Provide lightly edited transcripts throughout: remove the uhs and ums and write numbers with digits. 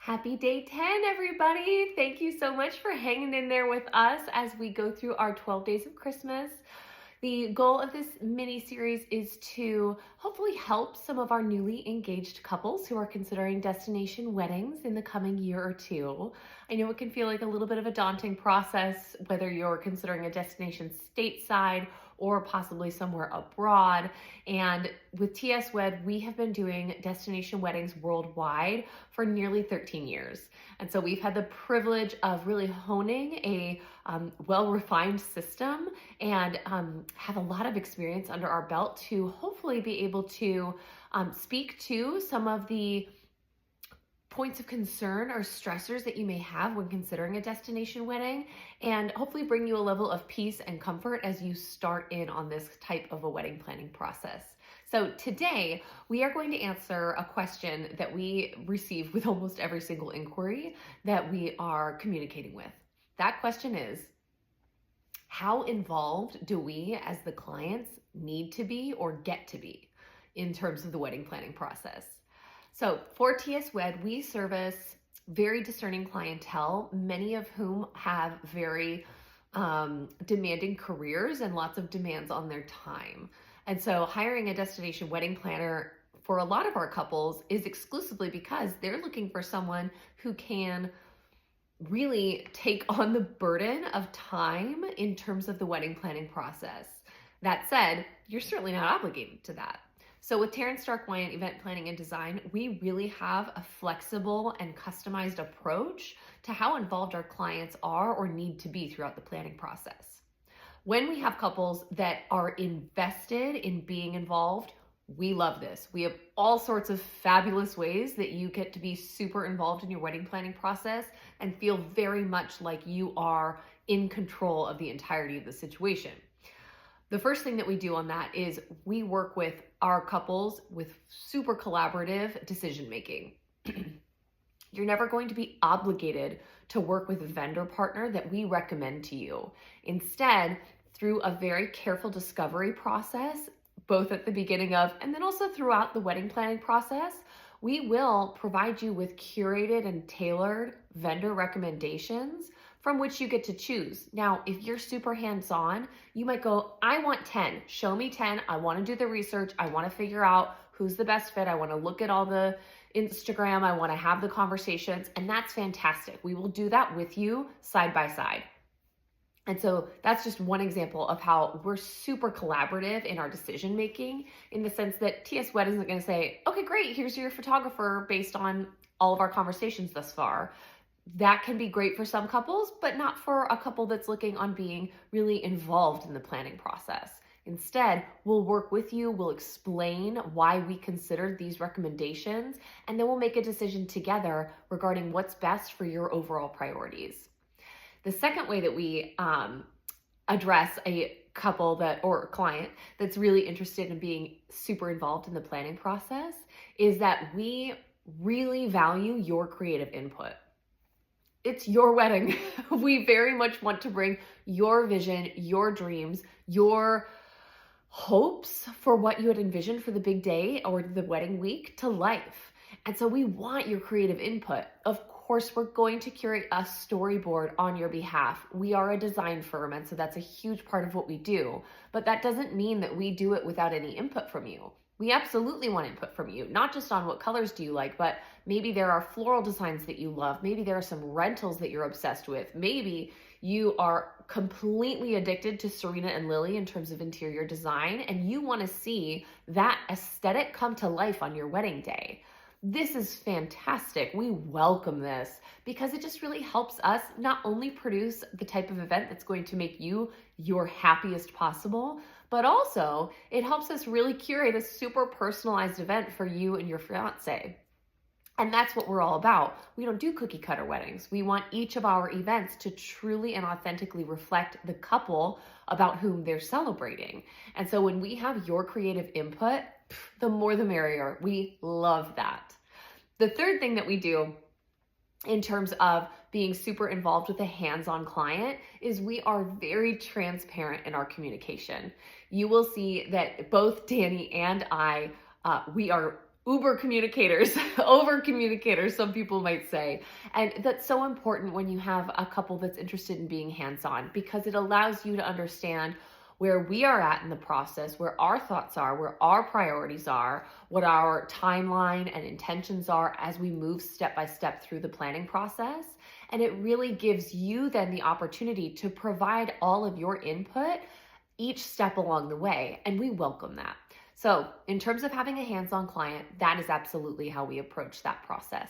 Happy day 10, everybody. Thank you so much for hanging in there with us as we go through our 12 days of Christmas. The goal of this mini series is to hopefully help some of our newly engaged couples who are considering destination weddings in the coming year or two. I know it can feel like a little bit of a daunting process, whether you're considering a destination stateside or possibly somewhere abroad. And with TS Wed, we have been doing destination weddings worldwide for nearly 13 years. And so we've had the privilege of really honing a well-refined system and have a lot of experience under our belt to hopefully be able to speak to some of the points of concern or stressors that you may have when considering a destination wedding, and hopefully bring you a level of peace and comfort as you start in on this type of a wedding planning process. So today we are going to answer a question that we receive with almost every single inquiry that we are communicating with. That question is, how involved do we as the clients need to be or get to be in terms of the wedding planning process? So for TS Wed, we service very discerning clientele, many of whom have very demanding careers and lots of demands on their time. And so hiring a destination wedding planner for a lot of our couples is exclusively because they're looking for someone who can really take on the burden of time in terms of the wedding planning process. That said, you're certainly not obligated to that. So with Taryn Stark Wyant Event Planning and Design, we really have a flexible and customized approach to how involved our clients are or need to be throughout the planning process. When we have couples that are invested in being involved, we love this. We have all sorts of fabulous ways that you get to be super involved in your wedding planning process and feel very much like you are in control of the entirety of the situation. The first thing that we do on that is we work with our couples with super collaborative decision making. You're never going to be obligated to work with a vendor partner that we recommend to you. Instead, through a very careful discovery process, both at the beginning of and then also throughout the wedding planning process, we will provide you with curated and tailored vendor recommendations from which you get to choose. Now, if you're super hands-on, you might go, I want 10, show me 10. I want to do the research. I want to figure out who's the best fit. I want to look at all the Instagram. I want to have the conversations, and that's fantastic. We will do that with you side by side. And so that's just one example of how we're super collaborative in our decision making, in the sense that TS Wed isn't going to say, okay, great, here's your photographer based on all of our conversations thus far. That can be great for some couples, but not for a couple that's looking on being really involved in the planning process. Instead, we'll work with you, we'll explain why we considered these recommendations, and then we'll make a decision together regarding what's best for your overall priorities. The second way that we address a couple or client that's really interested in being super involved in the planning process is that we really value your creative input. It's your wedding. We very much want to bring your vision, your dreams, your hopes for what you had envisioned for the big day or the wedding week to life. And so we want your creative input. Of course, we're going to curate a storyboard on your behalf. We are a design firm, and so that's a huge part of what we do. But that doesn't mean that we do it without any input from you. We absolutely want input from you, not just on what colors do you like, but maybe there are floral designs that you love. Maybe there are some rentals that you're obsessed with. Maybe you are completely addicted to Serena and Lily in terms of interior design, and you want to see that aesthetic come to life on your wedding day. This is fantastic. We welcome this because it just really helps us not only produce the type of event that's going to make you your happiest possible, but also it helps us really curate a super personalized event for you and your fiance. And that's what we're all about. We don't do cookie cutter weddings. We want each of our events to truly and authentically reflect the couple about whom they're celebrating. And so when we have your creative input, the more the merrier. We love that. The third thing that we do in terms of being super involved with a hands-on client is we are very transparent in our communication. You will see that both Danny and I, we are uber communicators, over communicators, some people might say. And that's so important when you have a couple that's interested in being hands-on, because it allows you to understand where we are at in the process, where our thoughts are, where our priorities are, what our timeline and intentions are as we move step by step through the planning process. And it really gives you then the opportunity to provide all of your input each step along the way. And we welcome that. So in terms of having a hands-on client, that is absolutely how we approach that process.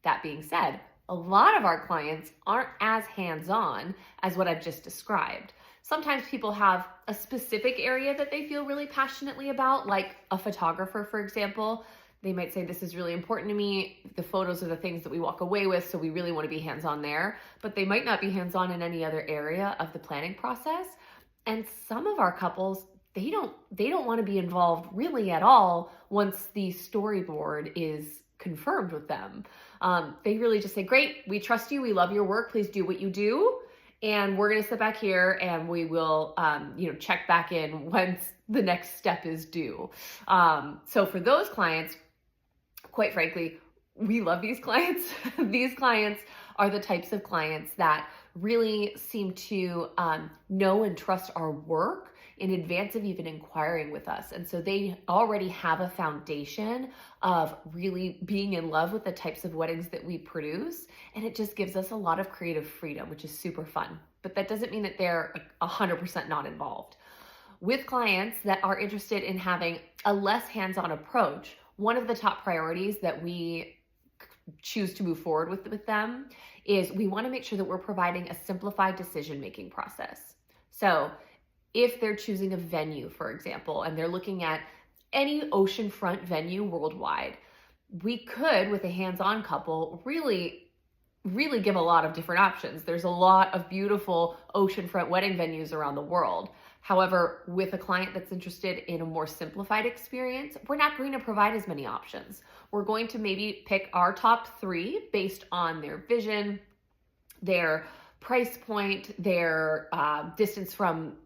That being said, a lot of our clients aren't as hands-on as what I've just described. Sometimes people have a specific area that they feel really passionately about, like a photographer, for example. They might say, this is really important to me. The photos are the things that we walk away with, so we really want to be hands-on there. But they might not be hands-on in any other area of the planning process. And some of our couples, they don't want to be involved really at all once the storyboard is confirmed with them. They really just say, great, we trust you, we love your work, please do what you do. And we're going to sit back here and we will, check back in once the next step is due. So for those clients, quite frankly, we love these clients. These clients are the types of clients that really seem to know and trust our work in advance of even inquiring with us. And so they already have a foundation of really being in love with the types of weddings that we produce. And it just gives us a lot of creative freedom, which is super fun. But that doesn't mean that they're 100% not involved. With clients that are interested in having a less hands-on approach, one of the top priorities that we choose to move forward with them is we want to make sure that we're providing a simplified decision-making process. So if they're choosing a venue, for example, and they're looking at any oceanfront venue worldwide, we could, with a hands-on couple, really give a lot of different options. There's a lot of beautiful oceanfront wedding venues around the world. However, with a client that's interested in a more simplified experience, we're not going to provide as many options. We're going to maybe pick our top 3 based on their vision, their price point, their distance from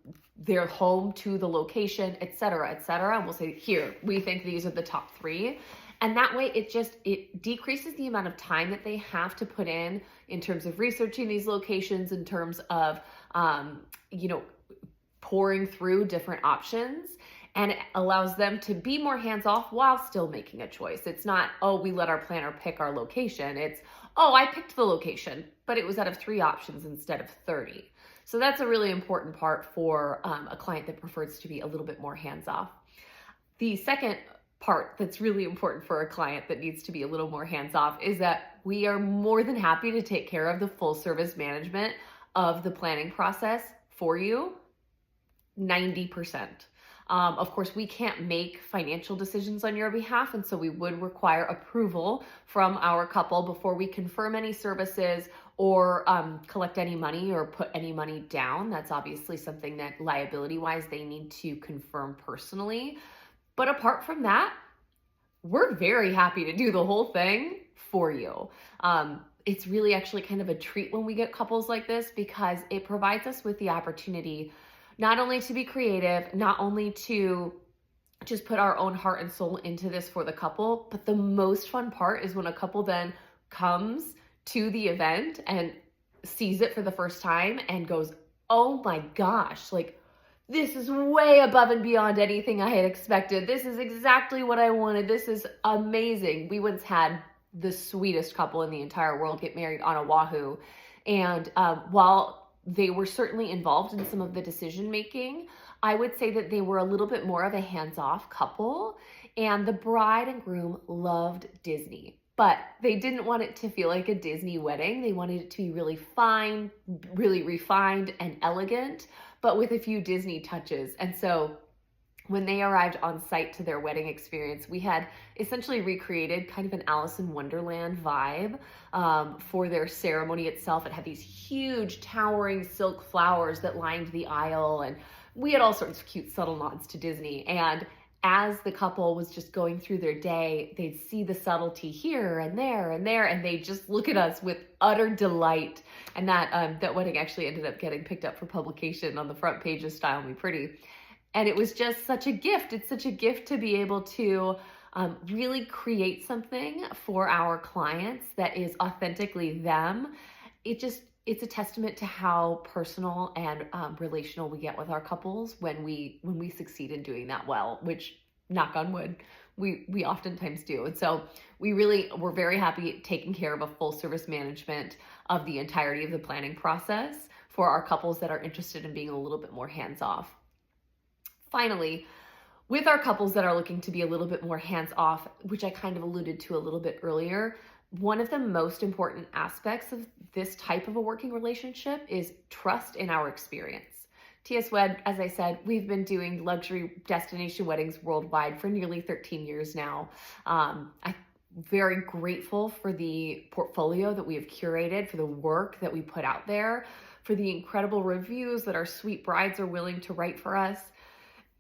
their home to the location, et cetera, et cetera. And we'll say, here, we think these are the top 3. And that way it decreases the amount of time that they have to put in terms of researching these locations, in terms of, pouring through different options, and it allows them to be more hands-off while still making a choice. It's not, oh, we let our planner pick our location. It's, oh, I picked the location, but it was out of 3 options instead of 30. So that's a really important part for a client that prefers to be a little bit more hands-off. The second part that's really important for a client that needs to be a little more hands-off is that we are more than happy to take care of the full service management of the planning process for you, 90%. Of course, we can't make financial decisions on your behalf, and so we would require approval from our couple before we confirm any services or collect any money or put any money down. That's obviously something that liability-wise they need to confirm personally. But apart from that, we're very happy to do the whole thing for you. It's really actually kind of a treat when we get couples like this, because it provides us with the opportunity not only to be creative, not only to just put our own heart and soul into this for the couple, but the most fun part is when a couple then comes to the event and sees it for the first time and goes, oh my gosh, like, this is way above and beyond anything I had expected. This is exactly what I wanted. This is amazing. We once had the sweetest couple in the entire world get married on Oahu. And while they were certainly involved in some of the decision making, I would say that they were a little bit more of a hands-off couple, and the bride and groom loved Disney, but they didn't want it to feel like a Disney wedding. They wanted it to be really fine, really refined and elegant, but with a few Disney touches. And so when they arrived on site to their wedding experience, we had essentially recreated kind of an Alice in Wonderland vibe for their ceremony itself. It had these huge towering silk flowers that lined the aisle, and we had all sorts of cute subtle nods to Disney. And as the couple was just going through their day, they'd see the subtlety here and there and there, and they'd just look at us with utter delight. And that wedding actually ended up getting picked up for publication on the front page of Style Me Pretty. And it was just such a gift. It's such a gift to be able to really create something for our clients that is authentically them, it's a testament to how personal and relational we get with our couples when we succeed in doing that well, which, knock on wood, we oftentimes do. And so we're very happy taking care of a full service management of the entirety of the planning process for our couples that are interested in being a little bit more hands off. Finally, with our couples that are looking to be a little bit more hands off, which I kind of alluded to a little bit earlier, one of the most important aspects of this type of a working relationship is trust in our experience. TS Wed, as I said, we've been doing luxury destination weddings worldwide for nearly 13 years now. I'm very grateful for the portfolio that we have curated, for the work that we put out there, for the incredible reviews that our sweet brides are willing to write for us.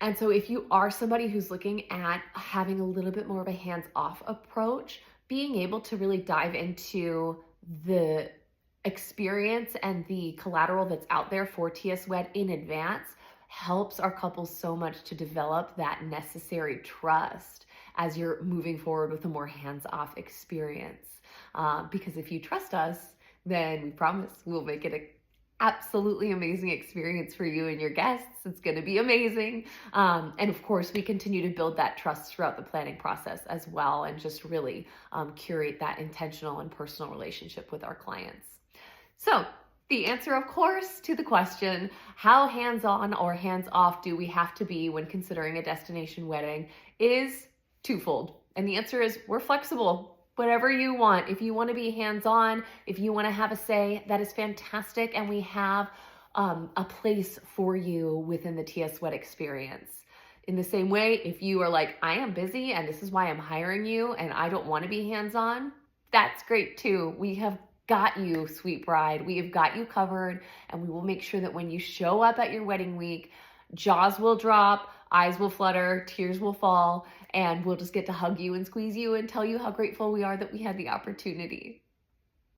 And so if you are somebody who's looking at having a little bit more of a hands-off approach, being able to really dive into the experience and the collateral that's out there for TS Wed in advance helps our couples so much to develop that necessary trust as you're moving forward with a more hands-off experience. Because if you trust us, then we promise we'll make it an absolutely amazing experience for you and your guests. It's going to be amazing. And of course, we continue to build that trust throughout the planning process as well, and just really curate that intentional and personal relationship with our clients. So the answer, of course, to the question, how hands-on or hands-off do we have to be when considering a destination wedding, is twofold. And the answer is we're flexible. Whatever you want. If you want to be hands-on, if you want to have a say, that is fantastic. And we have a place for you within the TS Wed experience. In the same way, if you are like, I am busy and this is why I'm hiring you and I don't want to be hands-on, that's great too. We have got you, sweet bride. We have got you covered, and we will make sure that when you show up at your wedding week, jaws will drop, eyes will flutter, tears will fall, and we'll just get to hug you and squeeze you and tell you how grateful we are that we had the opportunity.